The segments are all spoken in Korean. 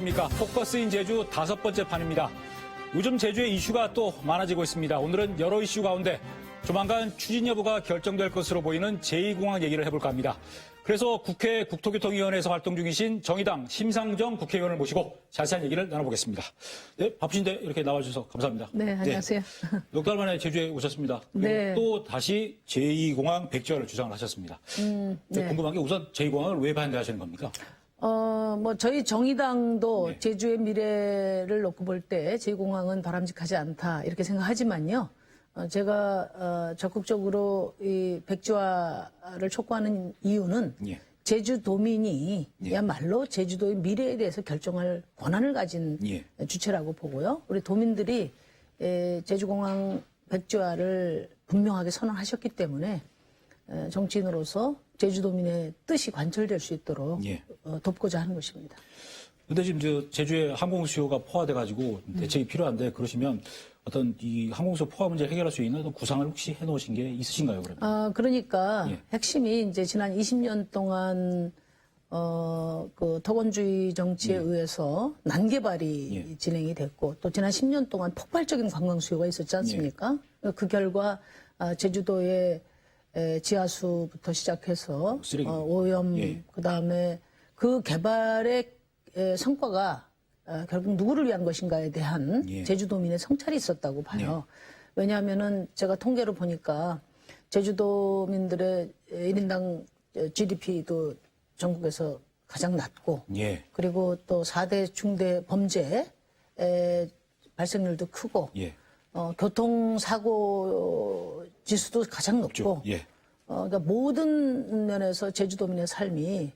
입니까? 포커스인 제주 5번째 판입니다. 요즘 제주의 이슈가 또 많아지고 있습니다. 오늘은 여러 이슈 가운데 조만간 추진 여부가 결정될 것으로 보이는 제2공항 얘기를 해볼까 합니다. 그래서 국회 국토교통위원회에서 활동 중이신 정의당 심상정 국회의원을 모시고 자세한 얘기를 나눠보겠습니다. 네, 바쁘신데 이렇게 나와주셔서 감사합니다. 네, 안녕하세요. 네, 몇 달 만에 제주에 오셨습니다. 네. 또 다시 제2공항 백지화를 주장을 하셨습니다. 네. 궁금한 게 우선 제2공항을 왜 반대하시는 겁니까? 저희 정의당도 네. 제주의 미래를 놓고 볼 때 제2공항은 바람직하지 않다 이렇게 생각하지만요. 제가 적극적으로 이 백지화를 촉구하는 이유는 예. 제주도민이야말로 제주도의 미래에 대해서 결정할 권한을 가진 예. 주체라고 보고요. 우리 도민들이 제주공항 백지화를 분명하게 선언하셨기 때문에 정치인으로서 제주도민의 뜻이 관철될 수 있도록 예. 돕고자 하는 것입니다. 근데 지금 제주에 항공 수요가 포화돼가지고 대책이 필요한데 그러시면 어떤 이 항공 수요 포화 문제 해결할 수 있는 어떤 구상을 혹시 해놓으신 게 있으신가요, 그러면? 그러니까 예. 핵심이 이제 지난 20년 동안 그 토건주의 정치에 의해서 난개발이 예. 진행이 됐고 또 지난 10년 동안 폭발적인 관광 수요가 있었지 않습니까? 그 결과 제주도의 지하수부터 시작해서 쓰레기. 오염 예. 그다음에 그 개발의 성과가 결국 누구를 위한 것인가에 대한 예. 제주도민의 성찰이 있었다고 봐요. 왜냐하면은 제가 통계로 보니까 제주도민들의 1인당 GDP도 전국에서 가장 낮고 예. 그리고 또 4대 중대 범죄 발생률도 크고 예. 교통사고 지수도 가장 높고 예. 그러니까 모든 면에서 제주도민의 삶이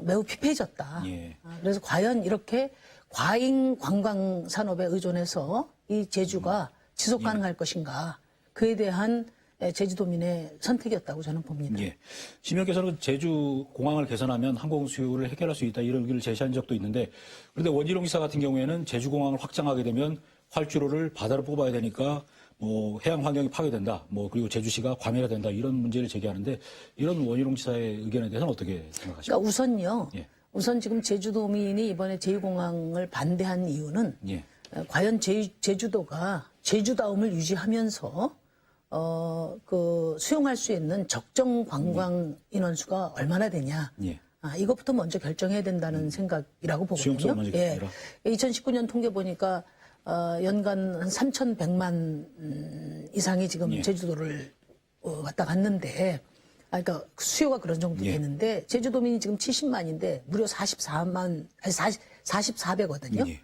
매우 피폐해졌다. 예. 그래서 과연 이렇게 과잉 관광 산업에 의존해서 이 제주가 지속 가능할 것인가? 그에 대한 제주도민의 선택이었다고 저는 봅니다. 예. 시민께서는 제주 공항을 개선하면 항공 수요를 해결할 수 있다 이런 의견을 제시한 적도 있는데 그런데 원희룡 지사 같은 경우에는 제주 공항을 확장하게 되면 활주로를 바다로 뽑아야 되니까 뭐 해양 환경이 파괴된다. 뭐 그리고 제주시가 과밀화 된다. 이런 문제를 제기하는데 이런 원희룡 지사의 의견에 대해서는 어떻게 생각하십니까? 그러니까 우선요. 예. 우선 지금 제주도민이 이번에 제2공항을 반대한 이유는 예. 과연 제주도가 제주다움을 유지하면서 그 수용할 수 있는 적정 관광 인원수가 얼마나 되냐. 예. 이것부터 먼저 결정해야 된다는 생각이라고 보거든요. 수용성을 먼저 예. 결정해라. 2019년 통계 보니까 연간 한 3,100만 이상이 지금 예. 제주도를 왔다 갔는데, 그러니까 수요가 그런 정도 예. 되는데 제주도민이 지금 70만인데 무려 44배거든요. 예.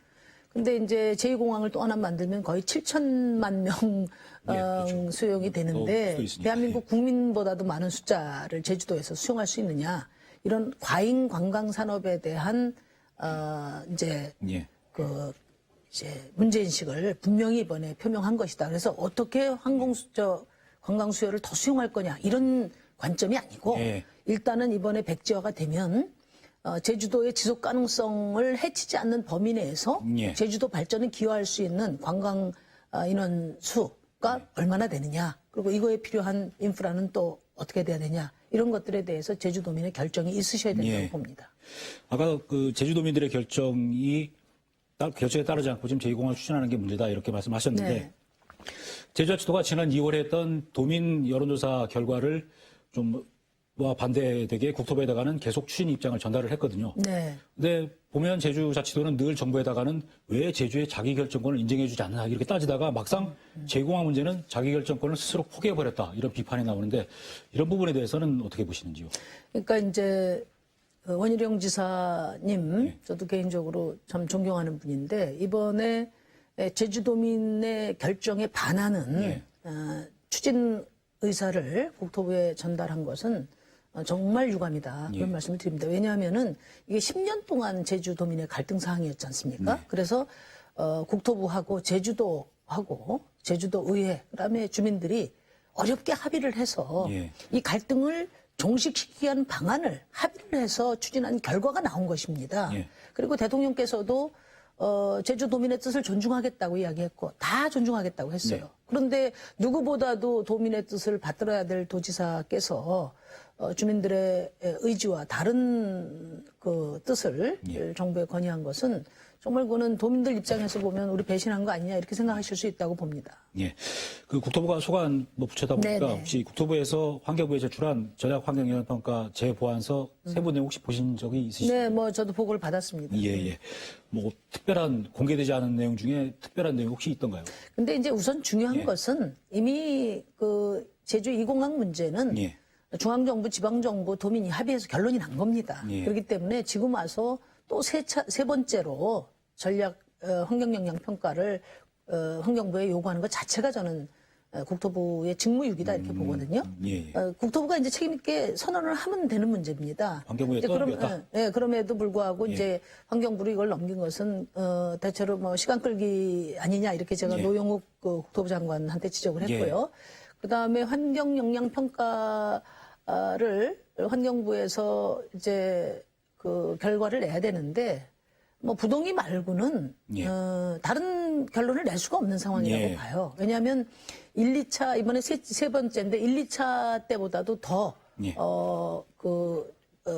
근데 이제 제2공항을 또 하나 만들면 거의 7천만 명 그렇죠. 수용이 되는데 수도 있으니까. 대한민국 국민보다도 많은 숫자를 제주도에서 수용할 수 있느냐 이런 과잉 관광 산업에 대한 이제 예. 이제 문제인식을 분명히 이번에 표명한 것이다. 그래서 어떻게 관광 수요를 더 수용할 거냐 이런 관점이 아니고 예. 일단은 이번에 백지화가 되면 제주도의 지속 가능성을 해치지 않는 범위 내에서 예. 제주도 발전에 기여할 수 있는 관광 인원 수가 얼마나 되느냐 그리고 이거에 필요한 인프라는 또 어떻게 돼야 되냐 이런 것들에 대해서 제주도민의 결정이 있으셔야 된다고 예. 봅니다. 아까 그 제주도민들의 결정에 따르지 않고 지금 제2공항을 추진하는 게 문제다 이렇게 말씀하셨는데 네. 제주자치도가 지난 2월에 했던 도민 여론조사 결과를 좀 반대되게 국토부에다가는 계속 추진 입장을 전달을 했거든요. 네. 근데 보면 제주자치도는 늘 정부에다가는 왜 제주의 자기결정권을 인정해주지 않나 이렇게 따지다가 막상 제2공항 문제는 자기결정권을 스스로 포기해버렸다 이런 비판이 나오는데 이런 부분에 대해서는 어떻게 보시는지요? 그러니까 이제 원희룡 지사님 저도 개인적으로 참 존경하는 분인데 이번에 제주도민의 결정에 반하는 추진 의사를 국토부에 전달한 것은 정말 유감이다. 그런 말씀을 드립니다. 왜냐하면은 이게 10년 동안 제주도민의 갈등 사항이었지 않습니까? 그래서 국토부하고 제주도하고 제주도의회 그다음에 주민들이 어렵게 합의를 해서 이 갈등을 종식시키기 위한 방안을 합의를 해서 추진한 결과가 나온 것입니다. 그리고 대통령께서도 제주도민의 뜻을 존중하겠다고 이야기했고 다 존중하겠다고 했어요. 그런데 누구보다도 도민의 뜻을 받들어야 될 도지사께서 주민들의 의지와 다른 그 뜻을 정부에 건의한 것은 정말 그거는 도민들 입장에서 보면 우리 배신한 거 아니냐 이렇게 생각하실 수 있다고 봅니다. 예. 그 국토부가 소관 부처다 보니까 네네. 혹시 국토부에서 환경부에 제출한 전략 환경 영향 평가 재보완서 세부 내용 혹시 보신 적이 있으신가요? 네, 뭐 저도 보고를 받았습니다. 예, 예. 뭐 특별한 공개되지 않은 내용 중에 특별한 내용 혹시 있던가요? 근데 이제 우선 중요한 것은 이미 그 제주 2공항 문제는 예. 중앙정부, 지방정부, 도민이 합의해서 결론이 난 겁니다. 예. 그렇기 때문에 지금 와서 또 세 번째로 전략 환경영향평가를 환경부에 요구하는 것 자체가 저는 국토부의 직무유기다 이렇게 보거든요. 예, 예. 국토부가 이제 책임 있게 선언을 하면 되는 문제입니다. 환경부에 이제 떠넘겼다? 그럼에도 불구하고 이제 환경부로 이걸 넘긴 것은 대체로 뭐 시간 끌기 아니냐 이렇게 제가 예. 노영욱 그 국토부 장관한테 지적을 했고요. 그다음에 환경영향평가를 환경부에서 이제 그 결과를 내야 되는데 뭐 부동의 말고는 예. 다른 결론을 낼 수가 없는 상황이라고 예. 봐요. 왜냐하면 1, 2차 이번에 세 번째인데 1, 2차 때보다도 더 예.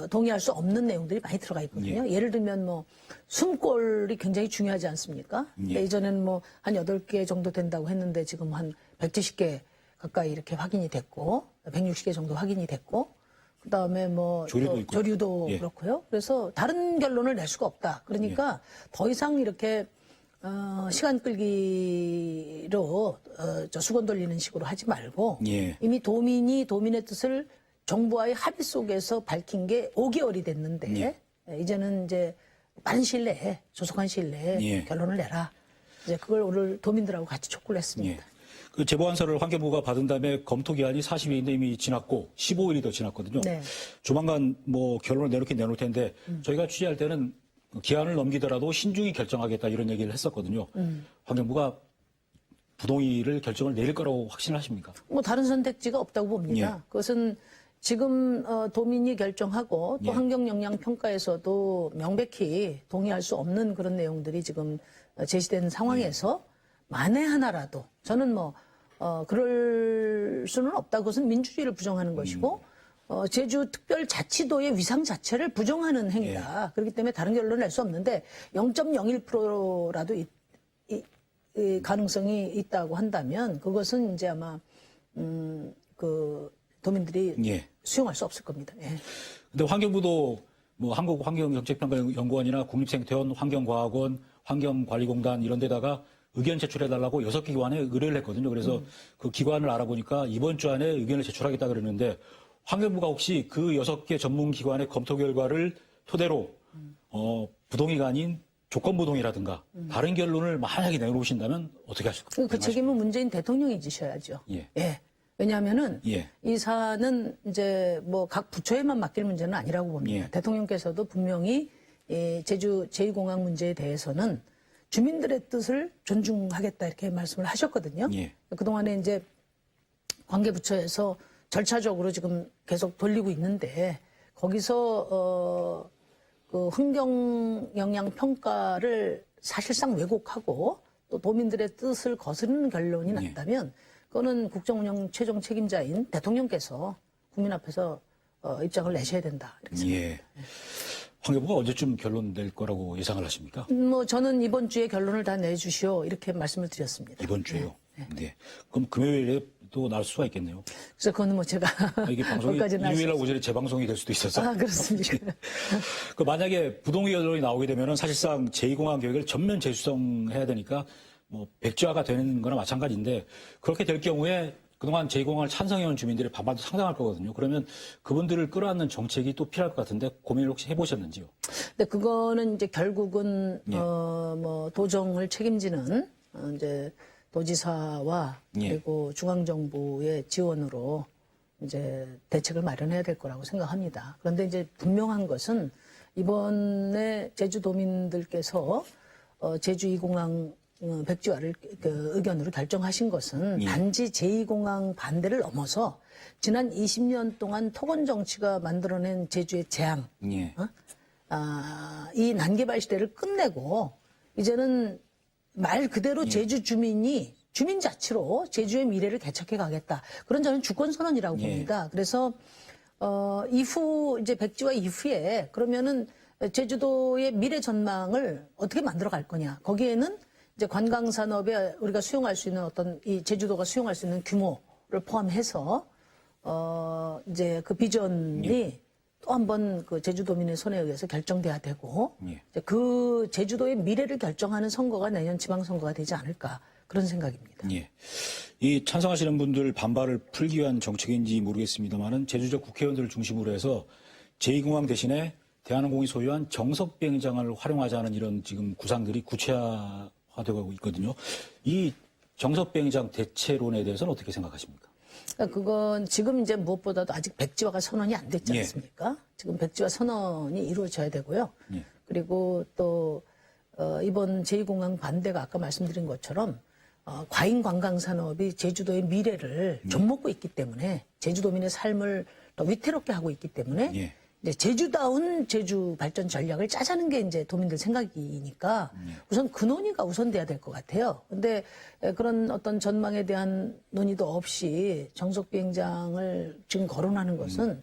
동의할 수 없는 내용들이 많이 들어가 있거든요. 예를 들면 뭐 숨골이 굉장히 중요하지 않습니까? 예. 이전에는 뭐 한 8개 정도 된다고 했는데 지금 한 170개 가까이 이렇게 확인이 됐고 160개 정도 확인이 됐고 그다음에 뭐 조류도 또 있고요. 조류도 예. 그렇고요. 그래서 다른 결론을 낼 수가 없다. 그러니까 더 이상 이렇게 시간 끌기로 저 수건 돌리는 식으로 하지 말고 예. 이미 도민의 뜻을 정부와의 합의 속에서 밝힌 게 5개월이 됐는데 이제는 이제 빠른 시일 내에 조속한 시일 내에 예. 결론을 내라. 이제 그걸 오늘 도민들하고 같이 촉구를 예. 했습니다. 그 재보완서를 환경부가 받은 다음에 검토 기한이 40일인데 이미 지났고 15일이 더 지났거든요. 네. 조만간 뭐 결론을 내놓긴 내놓을 텐데 저희가 취재할 때는 기한을 넘기더라도 신중히 결정하겠다 이런 얘기를 했었거든요. 환경부가 부동의를 결정을 내릴 거라고 확신하십니까? 뭐 다른 선택지가 없다고 봅니다. 예. 그것은 지금 도민이 결정하고 또 예. 환경영향평가에서도 명백히 동의할 수 없는 그런 내용들이 지금 제시된 상황에서 만에 하나라도 저는 뭐 그럴 수는 없다. 그것은 민주주의를 부정하는 것이고 제주 특별자치도의 위상 자체를 부정하는 행위다. 그렇기 때문에 다른 결론을 낼 수 없는데 0.01%라도 이 가능성이 있다고 한다면 그것은 이제 아마 그 도민들이 예. 수용할 수 없을 겁니다. 예. 근데 환경부도 뭐 한국환경정책평가연구원이나 국립생태원, 환경과학원, 환경관리공단 이런 데다가 의견 제출해달라고 6개 기관에 의뢰를 했거든요. 그래서 그 기관을 알아보니까 이번 주 안에 의견을 제출하겠다 그러는데 환경부가 혹시 그 6개 전문 기관의 검토 결과를 토대로 부동의가 아닌 조건부동의라든가 다른 결론을 만약에 내놓으신다면 어떻게 하실 거예요? 그 책임은 문재인 대통령이 지셔야죠. 예. 왜냐하면은 예. 이 사안은 이제 뭐 각 부처에만 맡길 문제는 아니라고 봅니다. 예. 대통령께서도 분명히 이 제주 제2공항 문제에 대해서는 주민들의 뜻을 존중하겠다 이렇게 말씀을 하셨거든요. 예. 그동안에 이제 관계부처에서 절차적으로 지금 계속 돌리고 있는데 거기서 그 환경 영향 평가를 사실상 왜곡하고 또 도민들의 뜻을 거스르는 결론이 났다면 그거는 국정운영 최종 책임자인 대통령께서 국민 앞에서 입장을 내셔야 된다 이렇게 생각합니다. 예. 환경부가 언제쯤 결론 낼 거라고 예상을 하십니까? 뭐 저는 이번 주에 결론을 다 내주시오 이렇게 말씀을 드렸습니다. 이번 주에요. 네. 그럼 금요일에도 나올 수가 있겠네요. 그래서 그거는 뭐 제가 이게 방송이 거기까지는 알 수 일요일 날 오전에 재방송이 될 수도 있어서. 아 그렇습니까? 그 만약에 부동의 결론이 나오게 되면은 사실상 제2공항 계획을 전면 재수정해야 되니까 뭐 백지화가 되는 거나 마찬가지인데 그렇게 될 경우에 그동안 제2공항을 찬성해온 주민들의 반발도 상당할 거거든요. 그러면 그분들을 끌어안는 정책이 또 필요할 것 같은데 고민을 혹시 해보셨는지요? 근데 그거는 이제 결국은 예. 뭐 도정을 책임지는 이제 도지사와 예. 그리고 중앙정부의 지원으로 이제 대책을 마련해야 될 거라고 생각합니다. 그런데 이제 분명한 것은 이번에 제주도민들께서 제주 2공항 백지화를 그 의견으로 결정하신 것은 예. 단지 제2공항 반대를 넘어서 지난 20년 동안 토건 정치가 만들어낸 제주의 재앙, 예. 이 난개발 시대를 끝내고 이제는 말 그대로 제주 주민이 주민 자치로 제주의 미래를 개척해 가겠다. 그런 저는 주권 선언이라고 예. 봅니다. 그래서 이후 이제 백지화 이후에 그러면은 제주도의 미래 전망을 어떻게 만들어 갈 거냐. 거기에는 이제 관광 산업에 우리가 수용할 수 있는 어떤 이 제주도가 수용할 수 있는 규모를 포함해서 이제 그 비전이 또 한 번 그 제주도민의 손에 의해서 결정돼야 되고 이제 그 제주도의 미래를 결정하는 선거가 내년 지방선거가 되지 않을까 그런 생각입니다. 예. 이 찬성하시는 분들 반발을 풀기 위한 정책인지 모르겠습니다만은 제주도 국회의원들을 중심으로 해서 제2공항 대신에 대한항공이 소유한 정석 비행장을 활용하자는 이런 지금 구상들이 구체화되고 있거든요. 이 정석 비행장 대체론에 대해서는 어떻게 생각하십니까? 그러니까 그건 지금 이제 무엇보다도 아직 백지화가 선언이 안 됐지 예. 않습니까? 지금 백지화 선언이 이루어져야 되고요. 예. 그리고 또 이번 제2공항 반대가 아까 말씀드린 것처럼 과잉 관광 산업이 제주도의 미래를 좀먹고 있기 때문에 제주도민의 삶을 더 위태롭게 하고 있기 때문에 예. 이제 제주다운 제주 발전 전략을 짜자는 게 이제 도민들 생각이니까 우선 그 논의가 우선돼야 될 것 같아요. 근데 그런 어떤 전망에 대한 논의도 없이 정석 비행장을 지금 거론하는 것은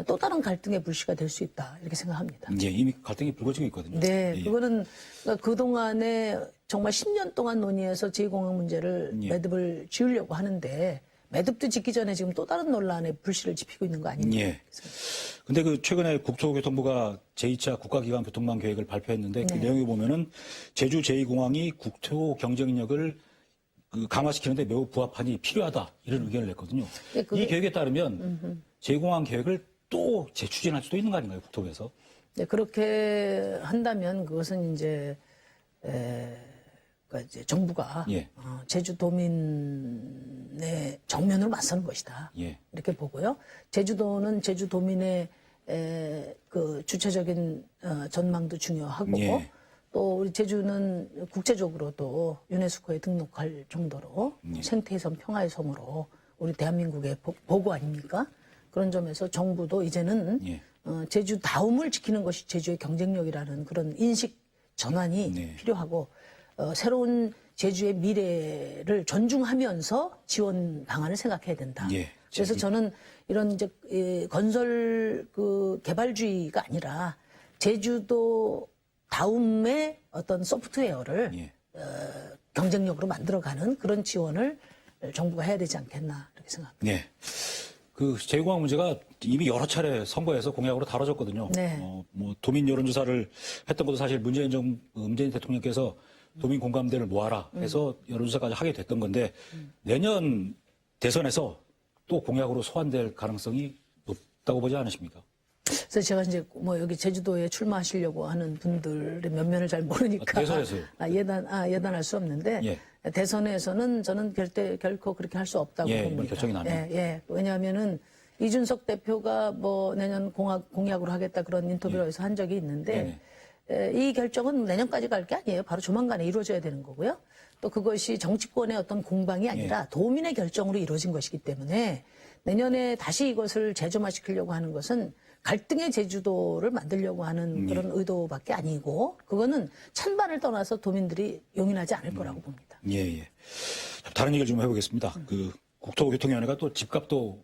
또 다른 갈등의 불씨가 될 수 있다 이렇게 생각합니다. 예, 이미 갈등이 불거지고 있거든요. 네, 예. 그거는 그러니까 그동안에 정말 10년 동안 논의해서 제2공항 문제를 매듭을 지으려고 하는데 매듭도 짓기 전에 지금 또 다른 논란에 불씨를 지피고 있는 거 아닙니까? 예. 근데 그 최근에 국토교통부가 제2차 국가기관 교통망 계획을 발표했는데 그 내용에 보면은 제주 제2공항이 국토 경쟁력을 그 강화시키는데 매우 부합하니 필요하다 이런 의견을 냈거든요. 네, 그게- 이 계획에 따르면 제2공항 계획을 또 재추진할 수도 있는 거 아닌가요, 국토부에서? 네, 그렇게 한다면 그것은 이제 그러니까 이제 정부가 예. 제주도민의 정면으로 맞서는 것이다. 예. 이렇게 보고요. 제주도는 제주도민의 그 주체적인 전망도 중요하고 예. 또 우리 제주는 국제적으로도 유네스코에 등록할 정도로 생태의 섬, 평화의 섬으로 우리 대한민국의 보고 아닙니까? 그런 점에서 정부도 이제는 예. 제주다움을 지키는 것이 제주의 경쟁력이라는 그런 인식 전환이 네. 필요하고 새로운 제주의 미래를 존중하면서 지원 방안을 생각해야 된다. 예. 그래서 저는 이런 이제 건설 그 개발주의가 아니라 제주도 다움의 어떤 소프트웨어를 예. 경쟁력으로 만들어가는 그런 지원을 정부가 해야 되지 않겠나 이렇게 생각합니다. 네. 그 제2공항 문제가 이미 여러 차례 선거에서 공약으로 다뤄졌거든요. 네. 뭐 도민 여론조사를 했던 것도 사실 문재인 대통령께서 도민 공감대를 모아라 해서 여론조사까지 하게 됐던 건데 내년 대선에서 또 공약으로 소환될 가능성이 높다고 보지 않으십니까? 그래서 제가 이제 뭐 여기 제주도에 출마하시려고 하는 분들의 면면을 잘 모르니까 대선에서요? 예단할 수 없는데 예. 대선에서는 저는 결코 그렇게 할 수 없다고 예, 봅니다. 이번 결정이 나면. 예. 왜냐하면은 이준석 대표가 뭐 내년 공약으로 하겠다 그런 인터뷰에서 한 적이 있는데 이 결정은 내년까지 갈 게 아니에요. 바로 조만간에 이루어져야 되는 거고요. 또 그것이 정치권의 어떤 공방이 아니라 도민의 결정으로 이루어진 것이기 때문에 내년에 다시 이것을 재점화시키려고 하는 것은 갈등의 제주도를 만들려고 하는 그런 의도밖에 아니고 그거는 찬반을 떠나서 도민들이 용인하지 않을 거라고 봅니다. 예. 다른 얘기를 좀 해보겠습니다. 그 국토교통위원회가 또 집값도